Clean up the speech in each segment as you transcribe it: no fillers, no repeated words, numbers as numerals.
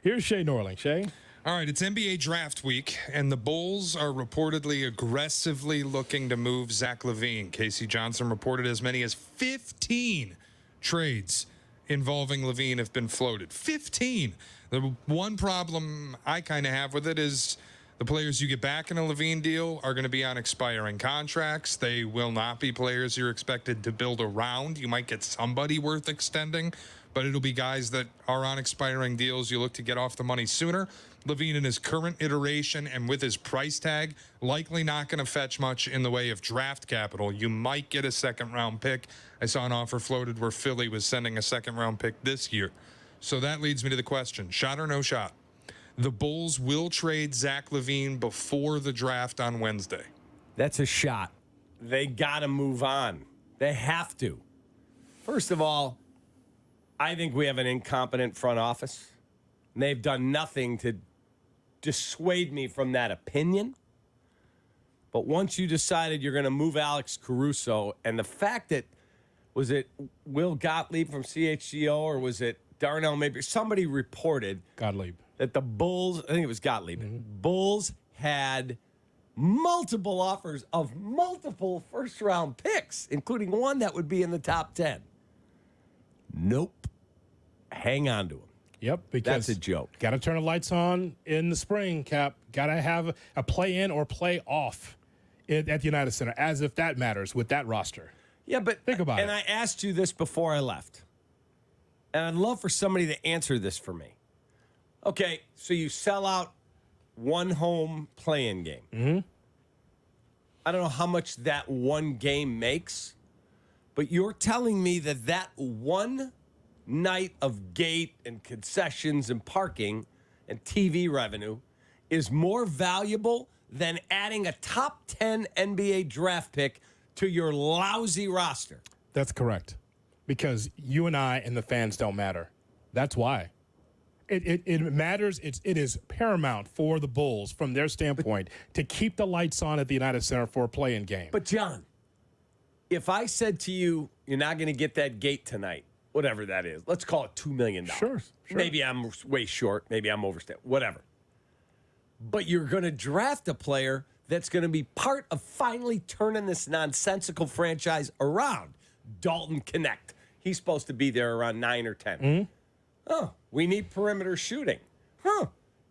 Here's Shay Norling. Shay? All right, it's NBA draft week, and the Bulls are reportedly aggressively looking to move Zach LaVine. Casey Johnson reported as many as 15 trades involving LaVine have been floated. 15. The one problem I kind of have with it is the players you get back in a LaVine deal are going to be on expiring contracts. They will not be players you're expected to build around. You might get somebody worth extending, but it'll be guys that are on expiring deals you look to get off the money sooner. LaVine in his current iteration and with his price tag, likely not going to fetch much in the way of draft capital. You might get a second-round pick. I saw an offer floated where Philly was sending a second-round pick this year. So that leads me to the question, shot or no shot? The Bulls will trade Zach LaVine before the draft on Wednesday. That's a shot. They got to move on. They have to. First of all, I think we have an incompetent front office. And they've done nothing to dissuade me from that opinion. But once you decided you're going to move Alex Caruso, and the fact that, was it Will Gottlieb from CHGO or was it Darnell, maybe somebody reported Gottlieb. That the Bulls, I think it was Gottlieb, Bulls had multiple offers of multiple first-round picks, including one that would be in the top 10. Nope. Hang on to them. Yep, because that's a joke. Got to turn the lights on in the spring, Cap. Got to have a play-in or play-off at the United Center, as if that matters with that roster. Yeah, but think about it. And I asked you this before I left, and I'd love for somebody to answer this for me. Okay, so you sell out one home play-in game. Mm-hmm. I don't know how much that one game makes, but you're telling me that that one night of gate and concessions and parking and TV revenue is more valuable than adding a top 10 NBA draft pick to your lousy roster. That's correct. Because you and I and the fans don't matter. That's why. It matters. It is paramount for the Bulls from their standpoint to keep the lights on at the United Center for a play-in game. But, John, if I said to you, you're not going to get that gate tonight, whatever that is, let's call it $2 million. Sure. Maybe I'm way short. Maybe I'm overstated. Whatever. But you're going to draft a player that's going to be part of finally turning this nonsensical franchise around. Dalton Connect. He's supposed to be there around 9 or 10. Mm-hmm. Oh, we need perimeter shooting. Huh.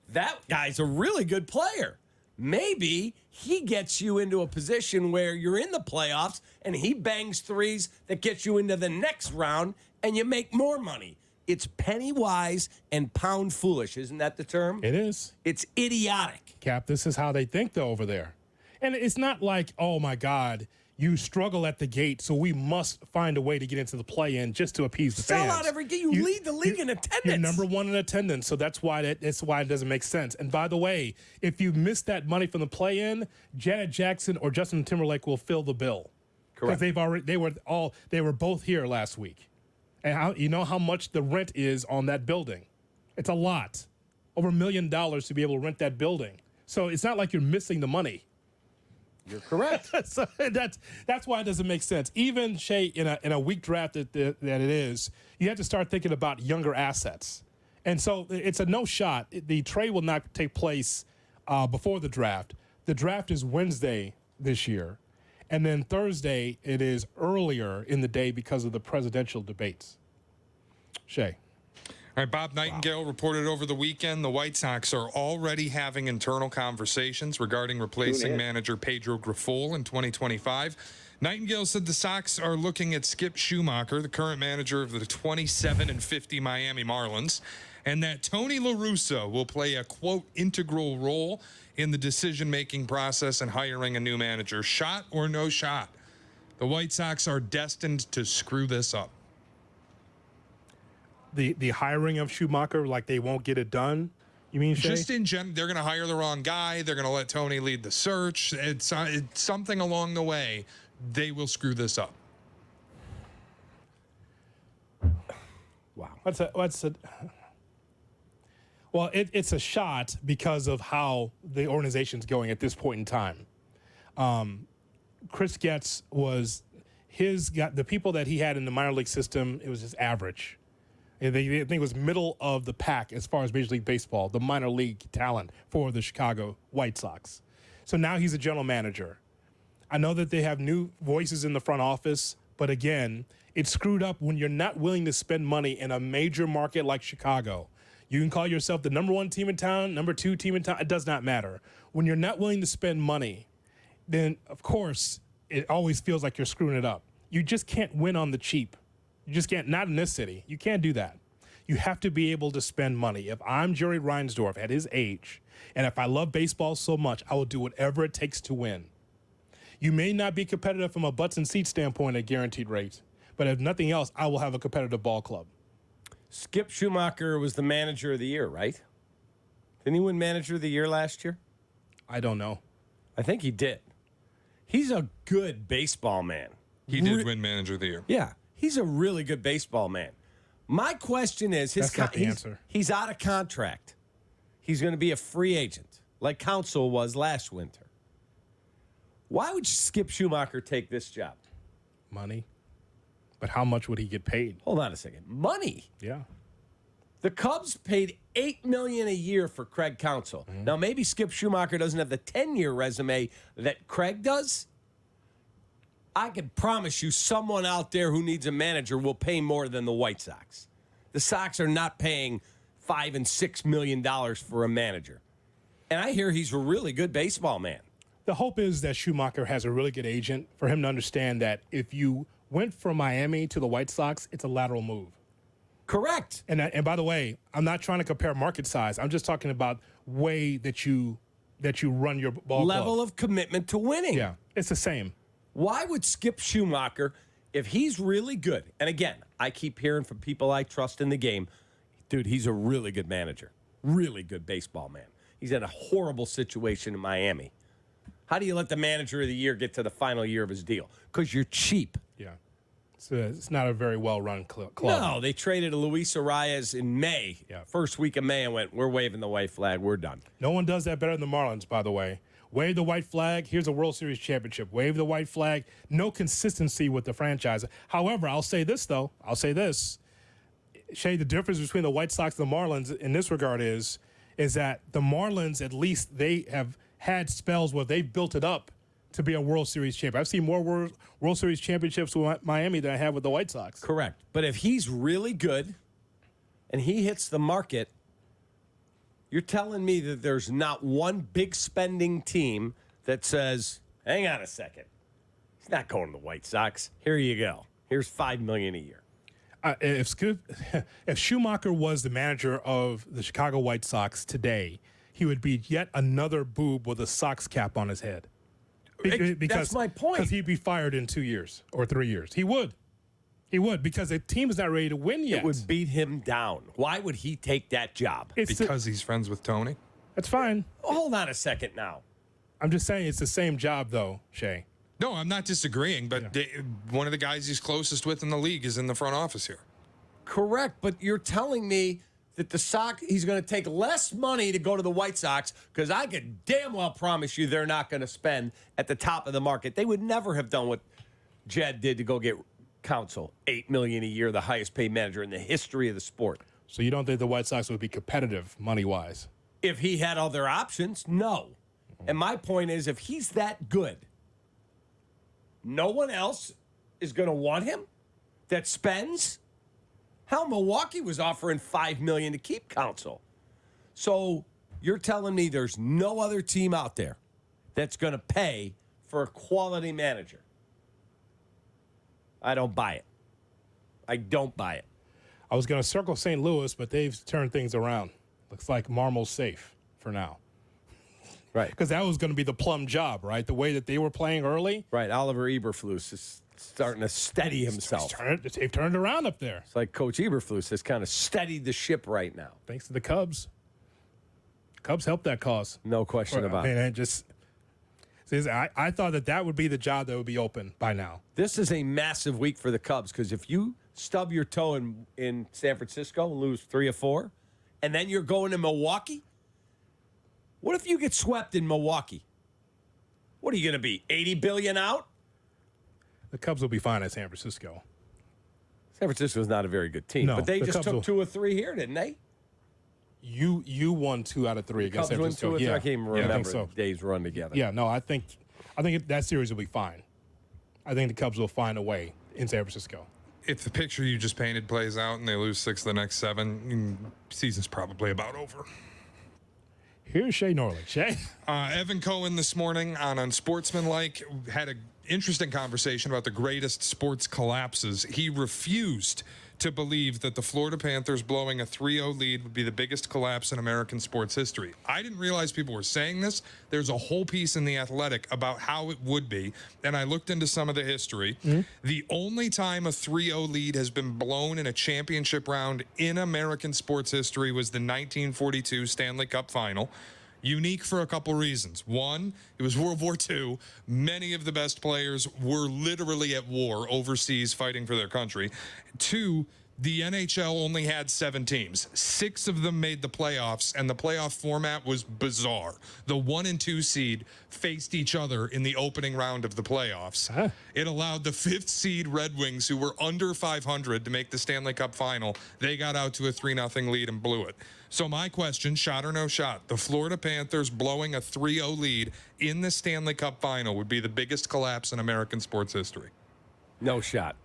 That guy's a really good player. Maybe he gets you into a position where you're in the playoffs and he bangs threes that gets you into the next round and you make more money. It's penny wise and pound foolish. Isn't that the term? It is. It's idiotic. Cap, this is how they think, though, over there. And it's not like, oh, my God, you struggle at the gate, so we must find a way to get into the play-in just to appease the fans. Sell out every game. You lead the league in attendance. You're number one in attendance, so that's why it doesn't make sense. And by the way, if you miss that money from the play-in, Janet Jackson or Justin Timberlake will fill the bill. Correct. Because they were both here last week. And you know how much the rent is on that building? It's a lot. Over $1 million to be able to rent that building. So it's not like you're missing the money. You're correct. So that's why it doesn't make sense. Even, Shay, in a weak draft that it is, you have to start thinking about younger assets. And so it's a no shot. The trade will not take place before the draft. The draft is Wednesday this year. And then Thursday, it is earlier in the day because of the presidential debates. Shay. All right, Bob Nightingale reported over the weekend the White Sox are already having internal conversations regarding replacing manager Pedro Grifol in 2025. Nightingale said the Sox are looking at Skip Schumacher, the current manager of the 27-50 Miami Marlins, and that Tony La Russa will play a, quote, integral role in the decision-making process and hiring a new manager. Shot or no shot? The White Sox are destined to screw this up. The hiring of Schumacher, like they won't get it done? You mean, Shay? Just in general, they're going to hire the wrong guy. They're going to let Tony lead the search. It's something along the way. They will screw this up. Wow. Well, it's a shot because of how the organization's going at this point in time. Chris Getz was the people that he had in the minor league system, it was just average. And I think it was middle of the pack as far as Major League Baseball, the minor league talent for the Chicago White Sox. So now he's a general manager. I know that they have new voices in the front office, but again, it's screwed up when you're not willing to spend money in a major market like Chicago. You can call yourself the number 1 team in town, number 2 team in town. It does not matter. When you're not willing to spend money, then, of course, it always feels like you're screwing it up. You just can't win on the cheap. You just can't, not in this city. You can't do that. You have to be able to spend money. If I'm Jerry Reinsdorf at his age, and if I love baseball so much, I will do whatever it takes to win. You may not be competitive from a butts and seats standpoint at guaranteed rate, but if nothing else, I will have a competitive ball club. Skip Schumacher was the manager of the year, right? Didn't he win manager of the year last year? I don't know. I think he did. He's a good baseball man. He did win manager of the year. Yeah, he's a really good baseball man. My question is, That's not the answer. He's out of contract. He's going to be a free agent, like Counsell was last winter. Why would Skip Schumacher take this job? Money. But how much would he get paid? Hold on a second. Money. Yeah. The Cubs paid $8 million a year for Craig Counsell. Mm-hmm. Now, maybe Skip Schumacher doesn't have the 10-year resume that Craig does. I can promise you someone out there who needs a manager will pay more than the White Sox. The Sox are not paying $5 and $6 million for a manager. And I hear he's a really good baseball man. The hope is that Schumacher has a really good agent for him to understand that if you went from Miami to the White Sox, it's a lateral move. Correct. And by the way, I'm not trying to compare market size. I'm just talking about way that you run your ball Level club. of commitment to winning. Yeah, it's the same. Why would Skip Schumacher, if he's really good, and again, I keep hearing from people I trust in the game, dude, he's a really good manager, really good baseball man. He's in a horrible situation in Miami. How do you let the manager of the year get to the final year of his deal? Because you're cheap. Yeah. So it's not a very well-run club. No, they traded Luis Arias in May, Yeah. first week of May, and went, we're waving the white flag, we're done. No one does that better than the Marlins, by the way. Wave the white flag. Here's a World Series championship. Wave the white flag. No consistency with the franchise. However, I'll say this, though. Shay, the difference between the White Sox and the Marlins in this regard is that the Marlins, at least they have had spells where they've built it up to be a World Series champion. I've seen more World Series championships with Miami than I have with the White Sox. Correct. But if he's really good and he hits the market, you're telling me that there's not one big spending team that says, hang on a second, he's not going to the White Sox. Here you go. Here's $5 million a year. If Schumacher was the manager of the Chicago White Sox today, he would be yet another boob with a Sox cap on his head. That's my point. Because he'd be fired in 2 years or 3 years. He would. He would, because the team is not ready to win yet. It would beat him down. Why would he take that job? Because he's friends with Tony. That's fine. Hold on a second now. I'm just saying it's the same job, though, Shay. No, I'm not disagreeing, but one of the guys he's closest with in the league is in the front office here. Correct, but you're telling me that the Sox, he's going to take less money to go to the White Sox, because I could damn well promise you they're not going to spend at the top of the market. They would never have done what Jed did to go get Counsell, $8 million a year, the highest paid manager in the history of the sport. So you don't think the White Sox would be competitive money-wise? If he had other options, no. And my point is, if he's that good, no one else is going to want him that spends? Hell, Milwaukee was offering $5 million to keep Counsell. So you're telling me there's no other team out there that's going to pay for a quality manager? I don't buy it. I don't buy it. I was going to circle St. Louis, but they've turned things around. Looks like Marmol's safe for now. Right. Because that was going to be the plum job, right? The way that they were playing early. Right. Oliver Eberflus is starting to steady himself. They've turned around up there. It's like Coach Eberflus has kind of steadied the ship right now. Thanks to the Cubs. Cubs helped that cause. No question about it. I thought that would be the job that would be open by now. This is a massive week for the Cubs, because if you stub your toe in San Francisco and lose 3 or 4, and then you're going to Milwaukee, what if you get swept in Milwaukee? What are you going to be, $80 billion out? The Cubs will be fine at San Francisco. San Francisco's not a very good team, No, but they the just Cubs took will. 2 or 3 here, didn't they? You won 2 out of 3 against Cubs San won Francisco. 2 or 3. I can't even remember I think so. the days run together. Yeah, no, I think that series will be fine. I think the Cubs will find a way in San Francisco. If the picture you just painted plays out and they lose 6 of the next 7, season's probably about over. Here's Shay Norling. Shay? Evan Cohen this morning on Unsportsmanlike had an interesting conversation about the greatest sports collapses. He refused to believe that the Florida Panthers blowing a 3-0 lead would be the biggest collapse in American sports history. I didn't realize people were saying this. There's a whole piece in The Athletic about how it would be, and I looked into some of the history. The only time a 3-0 lead has been blown in a championship round in American sports history was the 1942 Stanley Cup Final. Unique for a couple reasons. One, it was World War II. Many of the best players were literally at war overseas fighting for their country. Two, the NHL only had 7 teams. 6 of them made the playoffs, and the playoff format was bizarre. The 1 and 2 seed faced each other in the opening round of the playoffs. It allowed the 5th seed Red Wings, who were under 500, to make the Stanley Cup final. They got out to a 3-0 lead and blew it. So my question, shot or no shot, the Florida Panthers blowing a 3-0 lead in the Stanley Cup final would be the biggest collapse in American sports history. No shot.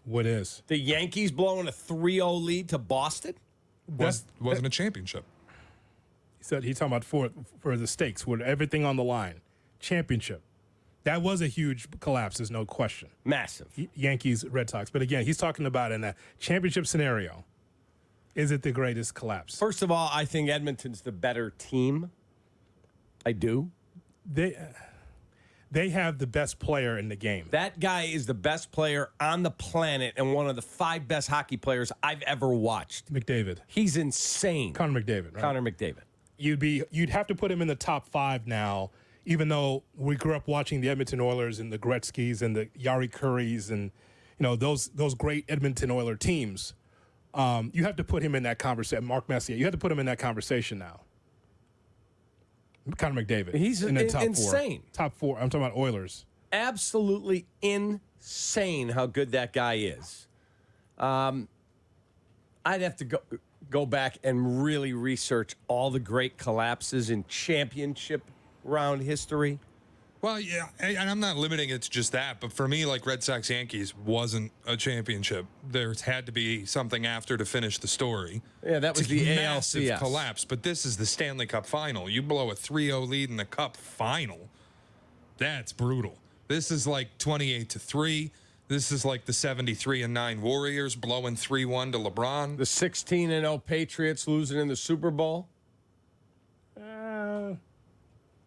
What is? The Yankees blowing a 3-0 lead to Boston? Wasn't a championship. He said he's talking about for the stakes, with everything on the line. Championship. That was a huge collapse, there's no question. Massive. Yankees, Red Sox. But again, he's talking about in a championship scenario. Is it the greatest collapse? First of all, I think Edmonton's the better team. I do. They have the best player in the game. That guy is the best player on the planet and one of the 5 best hockey players I've ever watched. McDavid. He's insane. Connor McDavid, right? Connor McDavid. You'd have to put him in the top 5 now, even though we grew up watching the Edmonton Oilers and the Gretzkys and the Yari Currys and those great Edmonton Oiler teams. You have to put him in that conversation. Mark Messier. You have to put him in that conversation now. Connor McDavid. He's in the top insane. 4. Top 4. I'm talking about Oilers. Absolutely insane how good that guy is. I'd have to go back and really research all the great collapses in championship round history. Well, yeah, and I'm not limiting it to just that, but for me, like Red Sox Yankees wasn't a championship. There's had to be something after to finish the story. Yeah, that was It's a the massive ALCS. collapse, but this is the Stanley Cup final. You blow a 3-0 lead in the Cup final. That's brutal. This is like 28-3. This is like the 73-9 Warriors blowing 3-1 to LeBron. The 16-0 Patriots losing in the Super Bowl.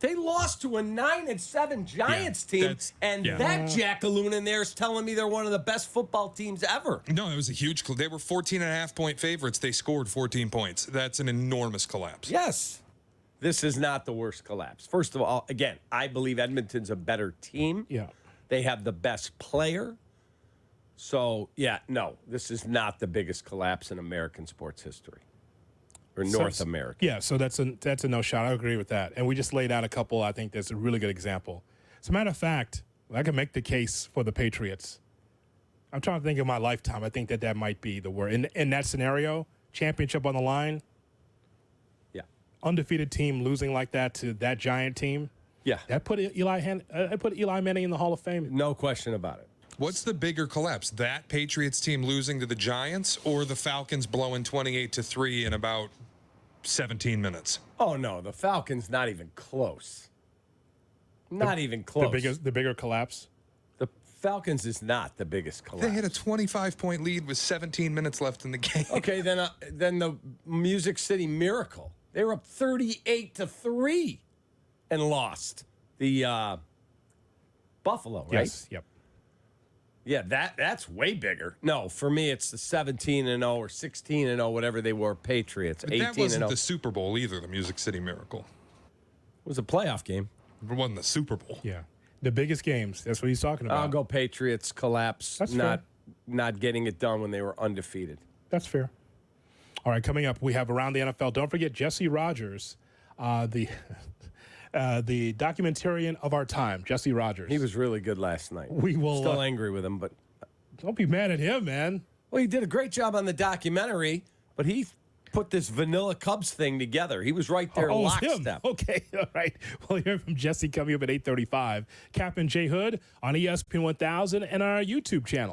They lost to a 9-7 Giants team, that jackaloon in there is telling me they're one of the best football teams ever. No, it was a huge. They were 14.5-point favorites. They scored 14 points. That's an enormous collapse. Yes. This is not the worst collapse. First of all, again, I believe Edmonton's a better team. Yeah. They have the best player. So, yeah, no, this is not the biggest collapse in American sports history. Or North America. Yeah, so that's a no shot. I agree with that. And we just laid out a couple. I think that's a really good example. As a matter of fact, I can make the case for the Patriots. I'm trying to think of my lifetime. I think that might be the word. In that scenario, championship on the line, undefeated team losing like that to that giant team. Yeah. That put Eli Manning in the Hall of Fame. No question about it. What's the bigger collapse? That Patriots team losing to the Giants or the Falcons blowing 28-3 in about 17 minutes? Oh, no, the Falcons not even close. Not even close. The bigger collapse? The Falcons is not the biggest collapse. They had a 25-point lead with 17 minutes left in the game. Okay, then the Music City Miracle. They were up 38-3 and lost. The Buffalo, right? Yes, yep. Yeah, that's way bigger. No, for me, it's the 17-0 or 16-0, whatever they were, Patriots. But that wasn't the Super Bowl either, the Music City Miracle. It was a playoff game. It wasn't the Super Bowl. Yeah. The biggest games. That's what he's talking about. I'll go Patriots collapse, That's fair. not getting it done when they were undefeated. That's fair. All right, coming up, we have Around the NFL. Don't forget Jesse Rogers, the documentarian of our time, Jesse Rogers. He was really good last night. We will Still angry with him, but Don't be mad at him, man. Well, he did a great job on the documentary, but he put this Vanilla Cubs thing together. He was right there Oh, it's him. lockstep. Okay, all right. We'll hear from Jesse coming up at 8:35. Cap and J Hood on ESPN 1000 and our YouTube channel.